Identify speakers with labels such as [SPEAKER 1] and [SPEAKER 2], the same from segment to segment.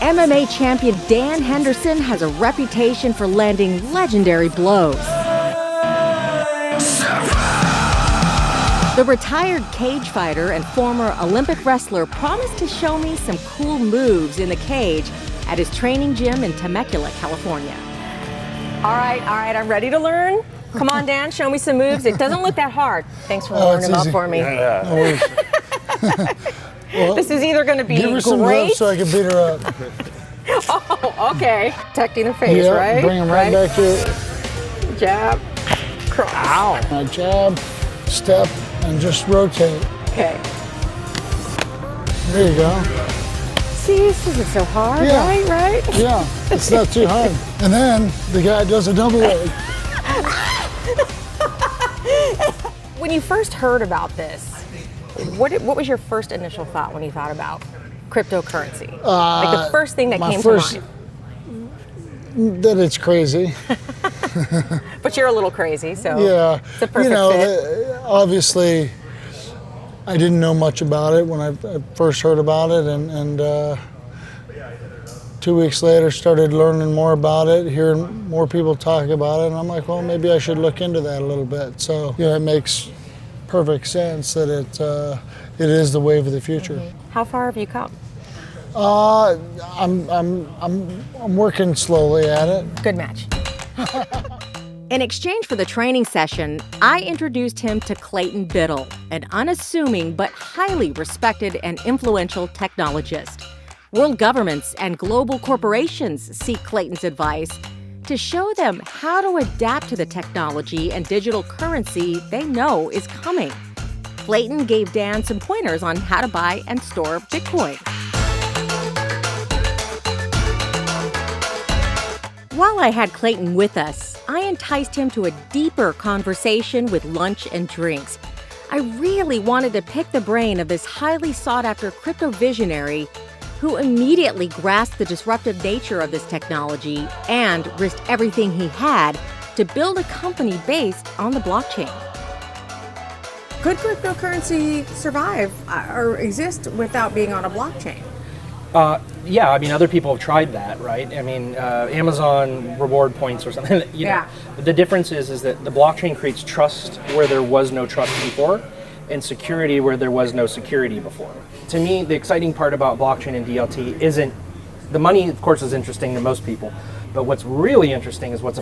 [SPEAKER 1] MMA champion Dan Henderson has a reputation for landing legendary blows. The retired cage fighter and former Olympic wrestler promised to show me some cool moves in the cage at his training gym in Temecula, California. All right, I'm ready to learn. Come on, Dan, show me some moves. It doesn't look that hard. Thanks for learning them up for me.
[SPEAKER 2] Yeah. No worries. Well,
[SPEAKER 1] this is either going to be great.
[SPEAKER 2] Give her some gloves so I can beat her up.
[SPEAKER 1] Oh, okay. Protecting the face,
[SPEAKER 2] yeah,
[SPEAKER 1] right?
[SPEAKER 2] Bring them right back here.
[SPEAKER 1] Jab, cross.
[SPEAKER 2] Ow. Now jab, step, and just rotate.
[SPEAKER 1] Okay.
[SPEAKER 2] There you go.
[SPEAKER 1] See, this isn't so hard, right?
[SPEAKER 2] Yeah, it's not too hard. And then the guy does a double leg.
[SPEAKER 1] When you first heard about this, what was your first initial thought when you thought about cryptocurrency? Like the first thing that came to mind?
[SPEAKER 2] That it's crazy.
[SPEAKER 1] But you're a little crazy, so
[SPEAKER 2] yeah.
[SPEAKER 1] It's a perfect fit.
[SPEAKER 2] Obviously, I didn't know much about it when I first heard about it, and 2 weeks later started learning more about it, hearing more people talk about it, and I'm like, well, maybe I should look into that a little bit. So, it makes perfect sense that it is the wave of the future.
[SPEAKER 1] How far have you come?
[SPEAKER 2] I'm working slowly at it.
[SPEAKER 1] Good match. In exchange for the training session, I introduced him to Clayton Biddle, an unassuming but highly respected and influential technologist. World governments and global corporations seek Clayton's advice to show them how to adapt to the technology and digital currency they know is coming. Clayton gave Dan some pointers on how to buy and store Bitcoin. While I had Clayton with us, I enticed him to a deeper conversation with lunch and drinks. I really wanted to pick the brain of this highly sought-after crypto visionary who immediately grasped the disruptive nature of this technology and risked everything he had to build a company based on the blockchain.
[SPEAKER 3] Could cryptocurrency survive or exist without being on a blockchain?
[SPEAKER 4] Yeah, I mean, other people have tried that, right? I mean, Amazon reward points or something. You know. The difference is that the blockchain creates trust where there was no trust before, and security where there was no security before. To me, the exciting part about blockchain and DLT isn't the money. Of course, is interesting to most people, but what's really interesting is what's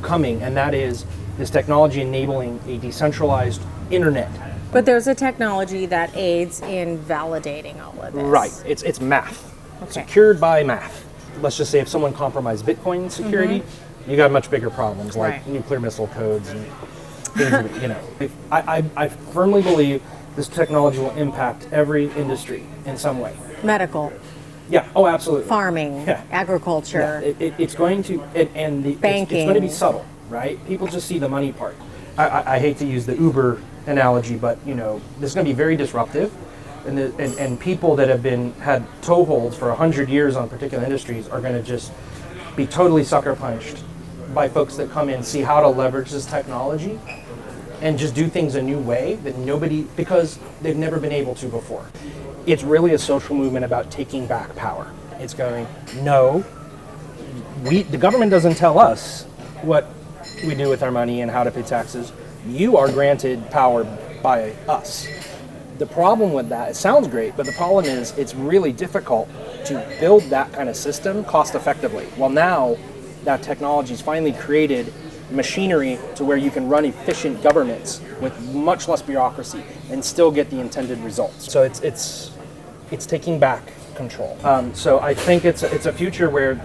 [SPEAKER 4] coming, and that is this technology enabling a decentralized internet.
[SPEAKER 3] But there's a technology that aids in validating all of this.
[SPEAKER 4] Right. It's math.
[SPEAKER 3] Okay.
[SPEAKER 4] Secured by math. Let's just say if someone compromised Bitcoin security, you got much bigger problems like nuclear missile codes and things. I firmly believe this technology will impact every industry in some way.
[SPEAKER 3] Medical.
[SPEAKER 4] Yeah. Oh, absolutely.
[SPEAKER 3] Farming.
[SPEAKER 4] Yeah.
[SPEAKER 3] Agriculture.
[SPEAKER 4] Yeah. It's going to
[SPEAKER 3] banking.
[SPEAKER 4] It's going to be subtle, right? People just see the money part. I hate to use the Uber analogy, but this is going to be very disruptive, and people that have had toeholds for 100 years on particular industries are going to just be totally sucker punched by folks that come in, see how to leverage this technology and just do things a new way that because they've never been able to before. It's really a social movement about taking back power. It's going, no, the government doesn't tell us what we do with our money and how to pay taxes. You are granted power by us. The problem with that, it sounds great, but the problem is it's really difficult to build that kind of system cost effectively. Well, now that technology's finally created machinery to where you can run efficient governments with much less bureaucracy and still get the intended results. So it's taking back control. So I think it's a future where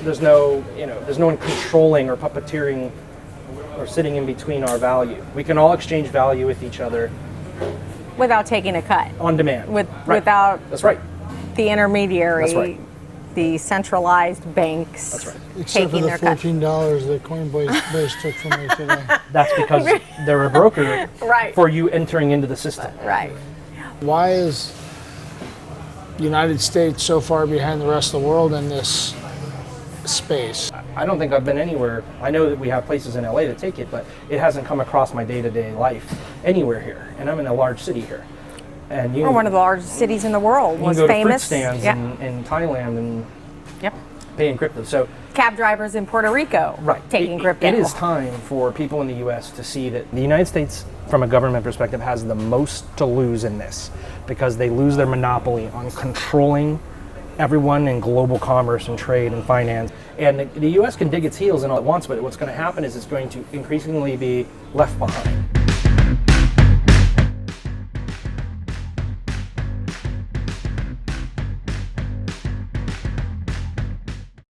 [SPEAKER 4] there's no one controlling or puppeteering or sitting in between our value. We can all exchange value with each other
[SPEAKER 3] Without taking a cut.
[SPEAKER 4] on demand.
[SPEAKER 3] Without
[SPEAKER 4] That's right.
[SPEAKER 3] the intermediary,
[SPEAKER 4] That's right.
[SPEAKER 3] the centralized banks.
[SPEAKER 4] That's right.
[SPEAKER 2] Except for
[SPEAKER 3] taking
[SPEAKER 2] the
[SPEAKER 3] their cut.
[SPEAKER 2] $14 that Coinbase took from me today.
[SPEAKER 4] That's because they're a broker
[SPEAKER 3] Right.
[SPEAKER 4] for you entering into the system.
[SPEAKER 3] Right.
[SPEAKER 2] Why is the United States so far behind the rest of the world in this space?
[SPEAKER 4] I don't think I've been anywhere. I know that we have places in LA that take it, but it hasn't come across my day-to-day life anywhere here. And I'm in a large city here. And you
[SPEAKER 3] Or one of the largest cities in the world
[SPEAKER 4] you
[SPEAKER 3] was
[SPEAKER 4] can go
[SPEAKER 3] famous.
[SPEAKER 4] to fruit stands in Thailand and
[SPEAKER 3] Yep.
[SPEAKER 4] pay in crypto. So
[SPEAKER 3] Cab drivers in Puerto Rico taking crypto.
[SPEAKER 4] It is time for people in the U.S. to see that the United States, from a government perspective, has the most to lose in this, because they lose their monopoly on controlling everyone in global commerce and trade and finance. And the U.S. can dig its heels in all it wants, but what's going to happen is it's going to increasingly be left behind.